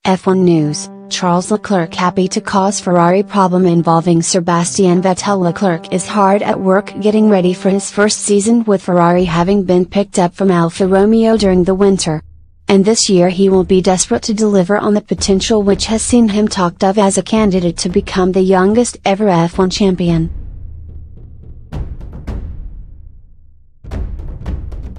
F1 News: Charles Leclerc happy to cause Ferrari problem involving Sebastian Vettel. Leclerc is hard at work getting ready for his first season with Ferrari, having been picked up from Alfa Romeo during the winter. And this year he will be desperate to deliver on the potential which has seen him talked of as a candidate to become the youngest ever F1 champion.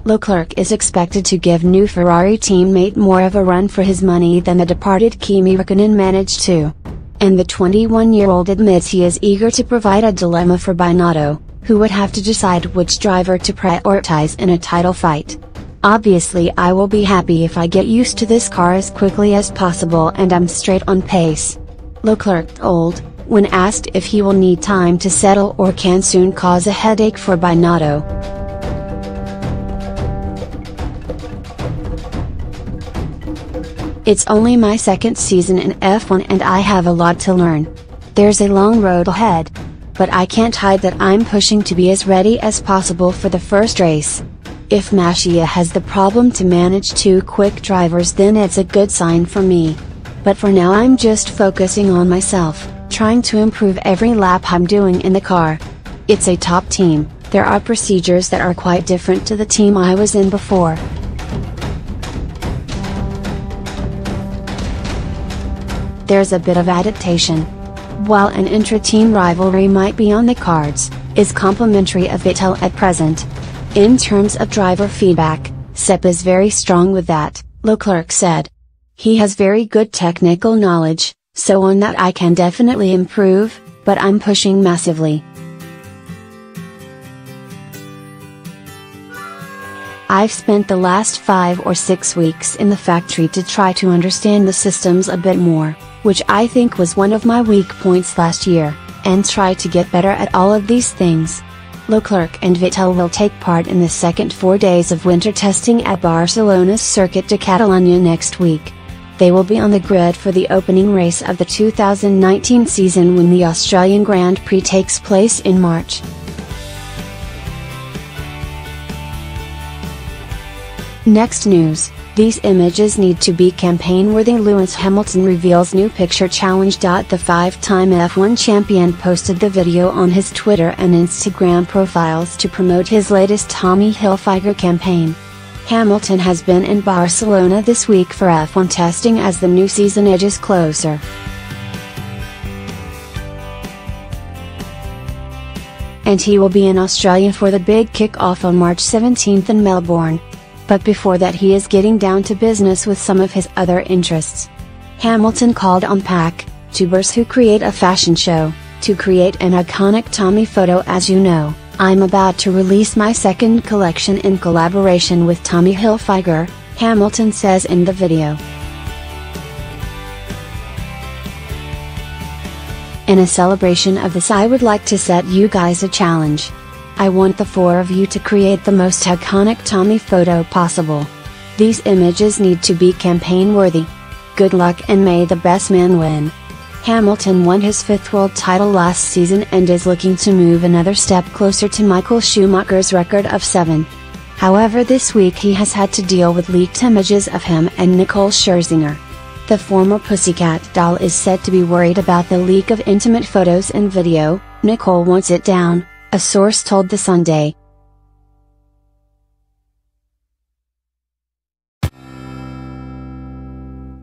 Leclerc is expected to give new Ferrari teammate more of a run for his money than the departed Kimi Räikkönen managed to. And the 21-year-old admits he is eager to provide a dilemma for Binotto, who would have to decide which driver to prioritize in a title fight. "Obviously I will be happy if I get used to this car as quickly as possible and I'm straight on pace," Leclerc told, when asked if he will need time to settle or can soon cause a headache for Binotto. "It's only my second season in F1 and I have a lot to learn. There's a long road ahead. But I can't hide that I'm pushing to be as ready as possible for the first race. If Mattia has the problem to manage two quick drivers, then it's a good sign for me. But for now I'm just focusing on myself, trying to improve every lap I'm doing in the car. It's a top team, there are procedures that are quite different to the team I was in before. There's a bit of adaptation. While an intra-team rivalry might be on the cards, is complimentary of Vettel at present. In terms of driver feedback, Seb is very strong with that," Leclerc said. "He has very good technical knowledge, so on that I can definitely improve, but I'm pushing massively. I've spent the last 5 or 6 weeks in the factory to try to understand the systems a bit more, which I think was one of my weak points last year, and try to get better at all of these things." Leclerc and Vettel will take part in the second 4 days of winter testing at Barcelona's Circuit de Catalunya next week. They will be on the grid for the opening race of the 2019 season when the Australian Grand Prix takes place in March. Next news: these images need to be campaign-worthy. Lewis Hamilton reveals new picture challenge. The 5-time F1 champion posted the video on his Twitter and Instagram profiles to promote his latest Tommy Hilfiger campaign. Hamilton has been in Barcelona this week for F1 testing as the new season edges closer. And he will be in Australia for the big kick-off on March 17 in Melbourne. But before that he is getting down to business with some of his other interests. Hamilton called on pack tubers who create a fashion show, to create an iconic Tommy photo. "As you know, I'm about to release my second collection in collaboration with Tommy Hilfiger," Hamilton says in the video. "In a celebration of this, I would like to set you guys a challenge. I want the 4 of you to create the most iconic Tommy photo possible. These images need to be campaign-worthy. Good luck and may the best man win." Hamilton won his 5th world title last season and is looking to move another step closer to Michael Schumacher's record of 7. However, this week he has had to deal with leaked images of him and Nicole Scherzinger. The former Pussycat doll is said to be worried about the leak of intimate photos and video. "Nicole wants it down," a source told The Sunday.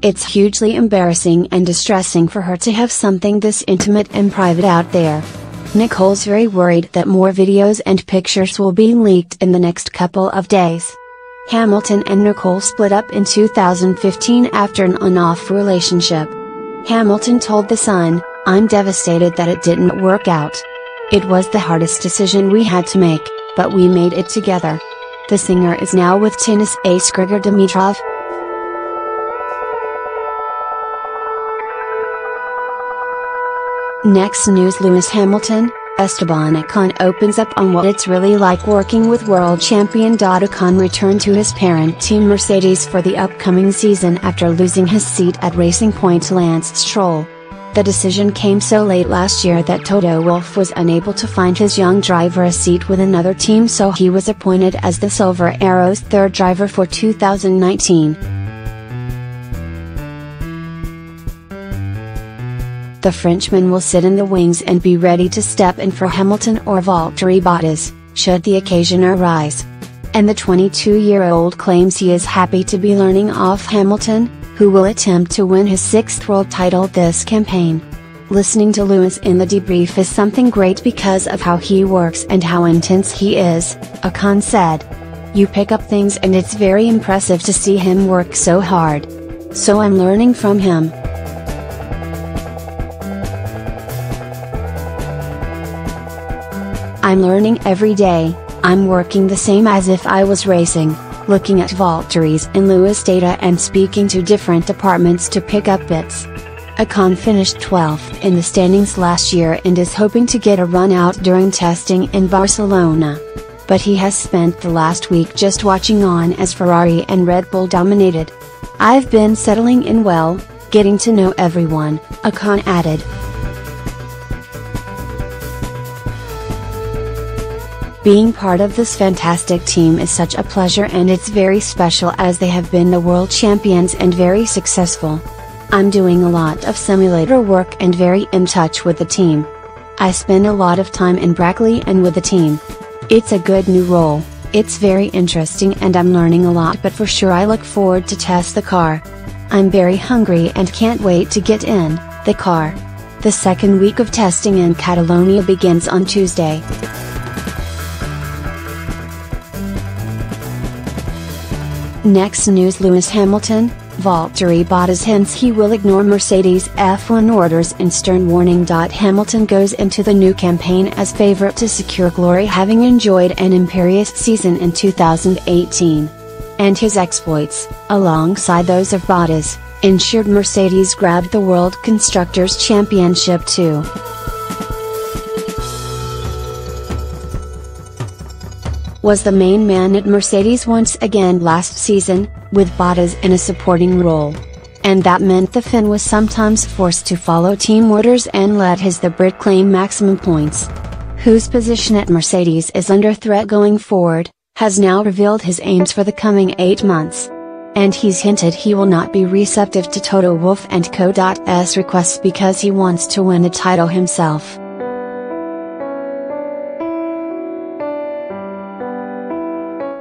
"It's hugely embarrassing and distressing for her to have something this intimate and private out there. Nicole's very worried that more videos and pictures will be leaked in the next couple of days." Hamilton and Nicole split up in 2015 after an on-off relationship. Hamilton told The Sun, "I'm devastated that it didn't work out. It was the hardest decision we had to make, but we made it together." The singer is now with tennis ace Grigor Dimitrov. Next news: Lewis Hamilton, Esteban Ocon opens up on what it's really like working with world champion. Ocon returned to his parent team Mercedes for the upcoming season after losing his seat at Racing Point Lance Stroll. The decision came so late last year that Toto Wolff was unable to find his young driver a seat with another team, so he was appointed as the Silver Arrow's 3rd driver for 2019. the Frenchman will sit in the wings and be ready to step in for Hamilton or Valtteri Bottas, should the occasion arise. And the 22-year-old claims he is happy to be learning off Hamilton, who will attempt to win his 6th world title this campaign. Listening to Lewis in the debrief is something great because of how he works and how intense he is, Ocon said. You pick up things and it's very impressive to see him work so hard. So I'm learning from him. I'm learning every day, I'm working the same as if I was racing, looking at Valtteri's and Lewis data and speaking to different departments to pick up bits. Ocon finished 12th in the standings last year and is hoping to get a run out during testing in Barcelona. But he has spent the last week just watching on as Ferrari and Red Bull dominated. I've been settling in well, getting to know everyone, Ocon added. Being part of this fantastic team is such a pleasure and it's very special as they have been the world champions and very successful. I'm doing a lot of simulator work and very in touch with the team. I spend a lot of time in Brackley and with the team. It's a good new role, it's very interesting and I'm learning a lot, but for sure I look forward to test the car. I'm very hungry and can't wait to get in the car. The second week of testing in Catalonia begins on Tuesday. Next news: Lewis Hamilton, Valtteri Bottas hints he will ignore Mercedes F1 orders in stern warning. Hamilton goes into the new campaign as favorite to secure glory, having enjoyed an imperious season in 2018. And his exploits, alongside those of Bottas, ensured Mercedes grabbed the World Constructors' Championship too. Was the main man at Mercedes once again last season, with Bottas in a supporting role. And that meant the Finn was sometimes forced to follow team orders and let the Brit claim maximum points. Whose position at Mercedes is under threat going forward, has now revealed his aims for the coming 8 months. And he's hinted he will not be receptive to Toto Wolff and Co.'s requests because he wants to win the title himself.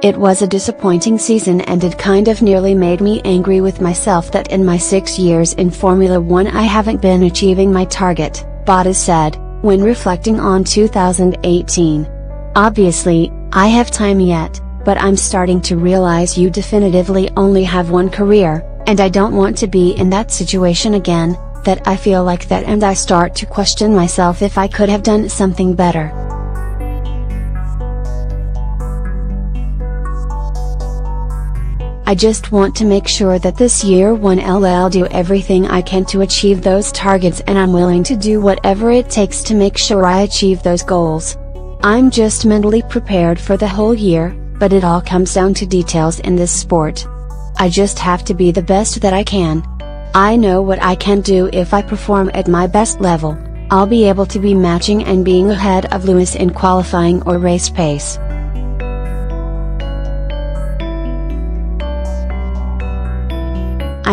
It was a disappointing season and it kind of nearly made me angry with myself that in my 6 years in Formula 1 I haven't been achieving my target, Bottas said, when reflecting on 2018. Obviously, I have time yet, but I'm starting to realize you definitively only have one career, and I don't want to be in that situation again, that I feel like that and I start to question myself if I could have done something better. I just want to make sure that this year I'll do everything I can to achieve those targets, and I'm willing to do whatever it takes to make sure I achieve those goals. I'm just mentally prepared for the whole year, but it all comes down to details in this sport. I just have to be the best that I can. I know what I can do if I perform at my best level. I'll be able to be matching and being ahead of Lewis in qualifying or race pace.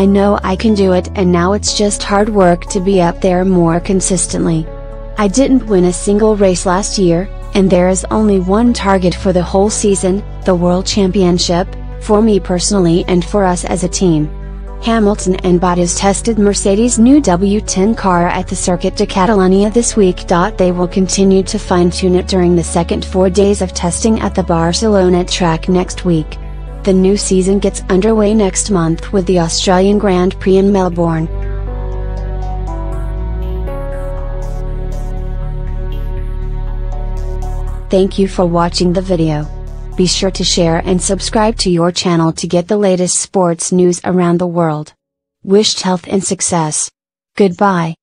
I know I can do it, and now it's just hard work to be up there more consistently. I didn't win a single race last year, and there is only one target for the whole season, the World Championship, for me personally and for us as a team. Hamilton and Bottas tested Mercedes' new W10 car at the Circuit de Catalunya this week. They will continue to fine-tune it during the second 4 days of testing at the Barcelona track next week. The new season gets underway next month with the Australian Grand Prix in Melbourne. Thank you for watching the video. Be sure to share and subscribe to your channel to get the latest sports news around the world. Wished health and success. Goodbye.